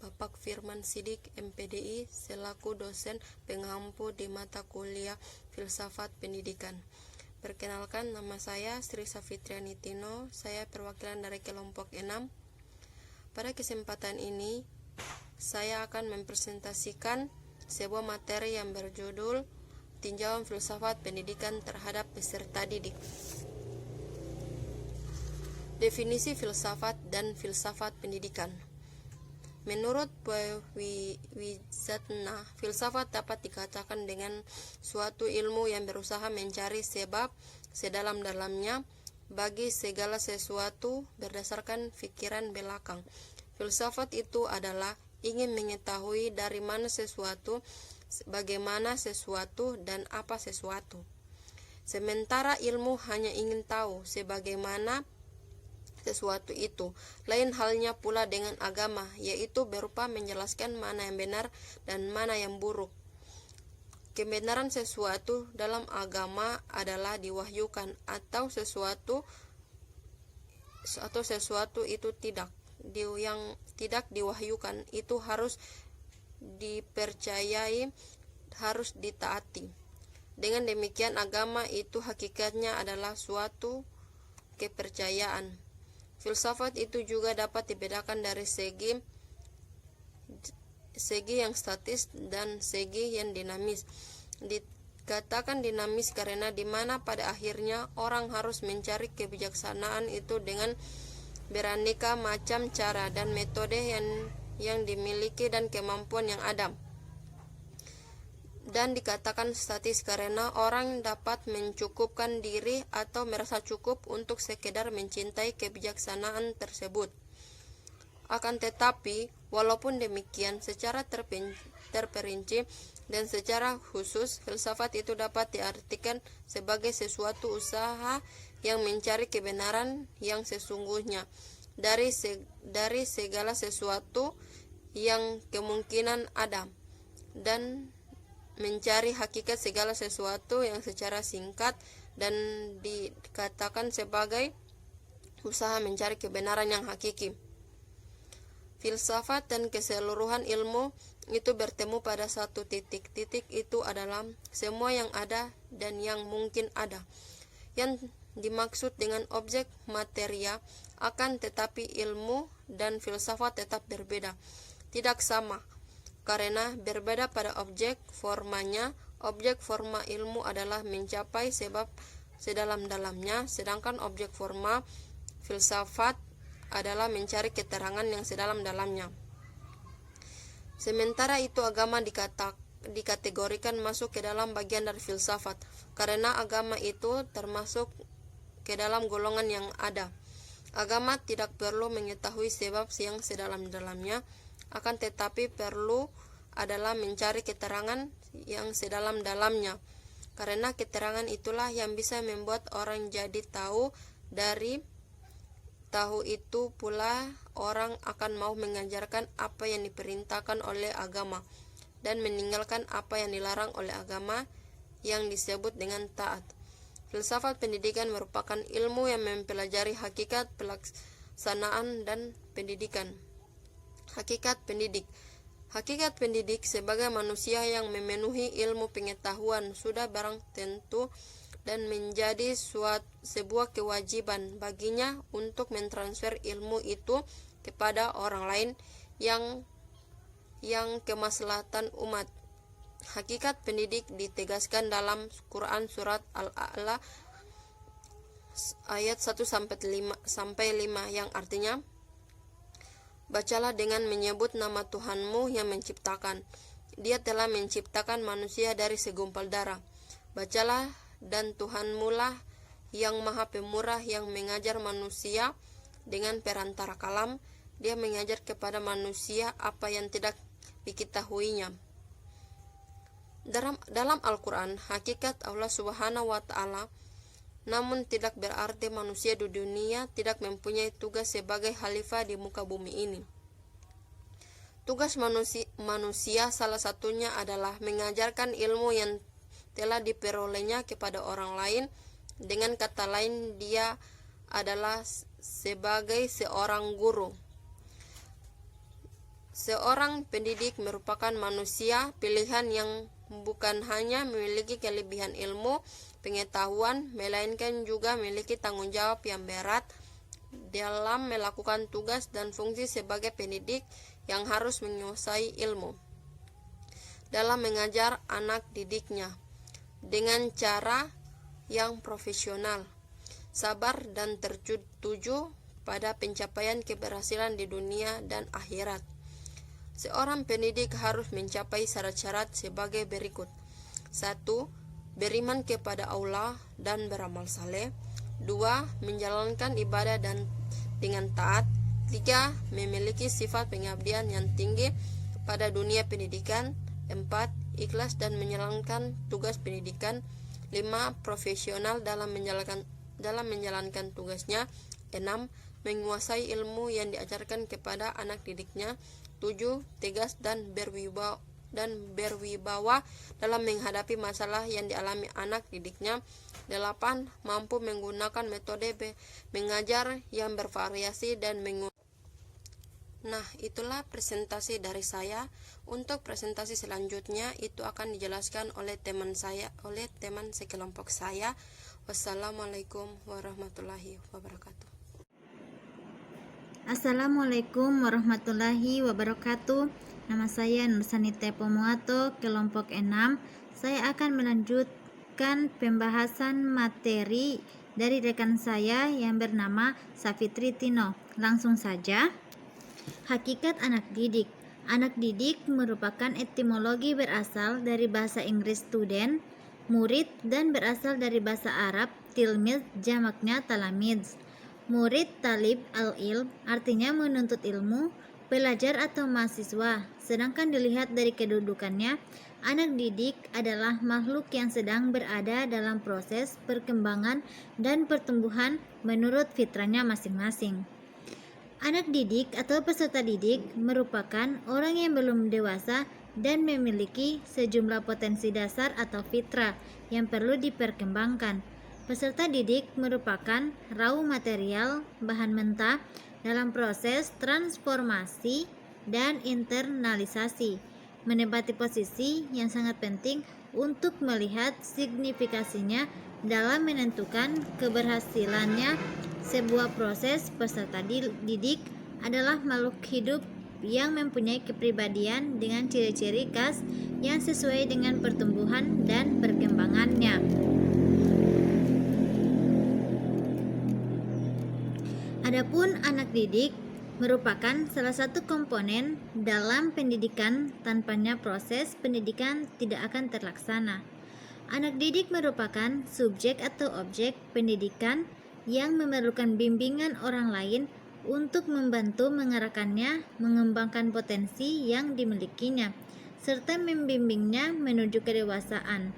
Bapak Firman Sidik, MPDI, selaku dosen pengampu di mata kuliah Filsafat Pendidikan. Perkenalkan, nama saya Sri Safitriani Tino, saya perwakilan dari kelompok 6. Pada kesempatan ini, saya akan mempresentasikan sebuah materi yang berjudul Tinjauan Filsafat Pendidikan terhadap peserta didik. Definisi filsafat dan filsafat pendidikan. Menurut Wijatna, filsafat dapat dikatakan dengan suatu ilmu yang berusaha mencari sebab sedalam-dalamnya bagi segala sesuatu berdasarkan pikiran belakang. Filsafat itu adalah ingin mengetahui dari mana sesuatu, bagaimana sesuatu, dan apa sesuatu. Sementara ilmu hanya ingin tahu sebagaimana sesuatu itu. Lain halnya pula dengan agama, yaitu berupa menjelaskan mana yang benar dan mana yang buruk. Kebenaran sesuatu dalam agama adalah diwahyukan atau sesuatu itu tidak. Yang tidak diwahyukan itu harus dipercayai, harus ditaati. Dengan demikian agama itu hakikatnya adalah suatu kepercayaan. Filsafat itu juga dapat dibedakan dari segi yang statis dan segi yang dinamis. Dikatakan dinamis karena di mana pada akhirnya orang harus mencari kebijaksanaan itu dengan beraneka macam cara dan metode yang dimiliki dan kemampuan yang ada. Dan dikatakan statis karena orang dapat mencukupkan diri atau merasa cukup untuk sekedar mencintai kebijaksanaan tersebut. Akan tetapi, walaupun demikian, secara terperinci dan secara khusus, filsafat itu dapat diartikan sebagai sesuatu usaha yang mencari kebenaran yang sesungguhnya dari segala sesuatu yang kemungkinan ada, dan mencari hakikat segala sesuatu yang secara singkat dan dikatakan sebagai usaha mencari kebenaran yang hakiki. Filsafat dan keseluruhan ilmu itu bertemu pada satu titik. Titik itu adalah semua yang ada dan yang mungkin ada. Yang dimaksud dengan objek materia, akan tetapi ilmu dan filsafat tetap berbeda, tidak sama. Karena berbeda pada objek formanya, objek forma ilmu adalah mencapai sebab sedalam-dalamnya, sedangkan objek forma filsafat adalah mencari keterangan yang sedalam-dalamnya. Sementara itu agama dikategorikan masuk ke dalam bagian dari filsafat, karena agama itu termasuk ke dalam golongan yang ada. Agama tidak perlu mengetahui sebab yang sedalam-dalamnya, akan tetapi perlu adalah mencari keterangan yang sedalam-dalamnya, karena keterangan itulah yang bisa membuat orang jadi tahu. Dari tahu itu pula orang akan mau mengajarkan apa yang diperintahkan oleh agama dan meninggalkan apa yang dilarang oleh agama, yang disebut dengan taat. Filsafat pendidikan merupakan ilmu yang mempelajari hakikat pelaksanaan dan pendidikan. Hakikat pendidik sebagai manusia yang memenuhi ilmu pengetahuan sudah barang tentu dan menjadi sebuah kewajiban baginya untuk mentransfer ilmu itu kepada orang lain yang kemaslahatan umat. Hakikat pendidik ditegaskan dalam Quran surat Al-A'la ayat 1-5 yang artinya, bacalah dengan menyebut nama Tuhanmu yang menciptakan. Dia telah menciptakan manusia dari segumpal darah. Bacalah, dan Tuhanmu lah yang maha pemurah yang mengajar manusia dengan perantara kalam. Dia mengajar kepada manusia apa yang tidak diketahuinya. Dalam Al-Quran, hakikat Allah Subhanahu wa Ta'ala, namun tidak berarti manusia di dunia tidak mempunyai tugas sebagai khalifah di muka bumi ini. Tugas manusia salah satunya adalah mengajarkan ilmu yang telah diperolehnya kepada orang lain. Dengan kata lain, dia adalah sebagai seorang guru. Seorang pendidik merupakan manusia pilihan yang bukan hanya memiliki kelebihan ilmu, pengetahuan, melainkan juga memiliki tanggung jawab yang berat dalam melakukan tugas dan fungsi sebagai pendidik yang harus menguasai ilmu dalam mengajar anak didiknya dengan cara yang profesional, sabar dan tertuju pada pencapaian keberhasilan di dunia dan akhirat. Seorang pendidik harus mencapai syarat-syarat sebagai berikut. 1. Beriman kepada Allah dan beramal saleh. 2. Menjalankan ibadah dan dengan taat. 3. Memiliki sifat pengabdian yang tinggi pada dunia pendidikan. 4. Ikhlas dan menjalankan tugas pendidikan. 5. Profesional dalam menjalankan tugasnya. 6. Menguasai ilmu yang diajarkan kepada anak didiknya. 7. Tegas dan berwibawa dalam menghadapi masalah yang dialami anak didiknya. 8. Mampu menggunakan metode mengajar yang bervariasi dan Nah, itulah presentasi dari saya. Untuk presentasi selanjutnya itu akan dijelaskan oleh teman sekelompok saya. Wassalamualaikum warahmatullahi wabarakatuh. Assalamualaikum warahmatullahi wabarakatuh. Nama saya Nursanita Pomoato, kelompok 6. Saya akan melanjutkan pembahasan materi dari rekan saya yang bernama Safitri Tino. Langsung saja. Hakikat anak didik. Anak didik merupakan etimologi berasal dari bahasa Inggris student, murid, dan berasal dari bahasa Arab tilmid, jamaknya talamidz. Murid talib al-ilm artinya menuntut ilmu, pelajar atau mahasiswa. Sedangkan dilihat dari kedudukannya, anak didik adalah makhluk yang sedang berada dalam proses perkembangan dan pertumbuhan menurut fitrahnya masing-masing. Anak didik atau peserta didik merupakan orang yang belum dewasa dan memiliki sejumlah potensi dasar atau fitrah yang perlu diperkembangkan. Peserta didik merupakan raw material, bahan mentah dalam proses transformasi dan internalisasi, menempati posisi yang sangat penting untuk melihat signifikasinya dalam menentukan keberhasilannya. Sebuah proses. Peserta didik adalah makhluk hidup yang mempunyai kepribadian dengan ciri-ciri khas yang sesuai dengan pertumbuhan dan perkembangannya. Adapun anak didik merupakan salah satu komponen dalam pendidikan. Tanpanya proses pendidikan tidak akan terlaksana. Anak didik merupakan subjek atau objek pendidikan yang memerlukan bimbingan orang lain untuk membantu mengarahkannya, mengembangkan potensi yang dimilikinya, serta membimbingnya menuju kedewasaan.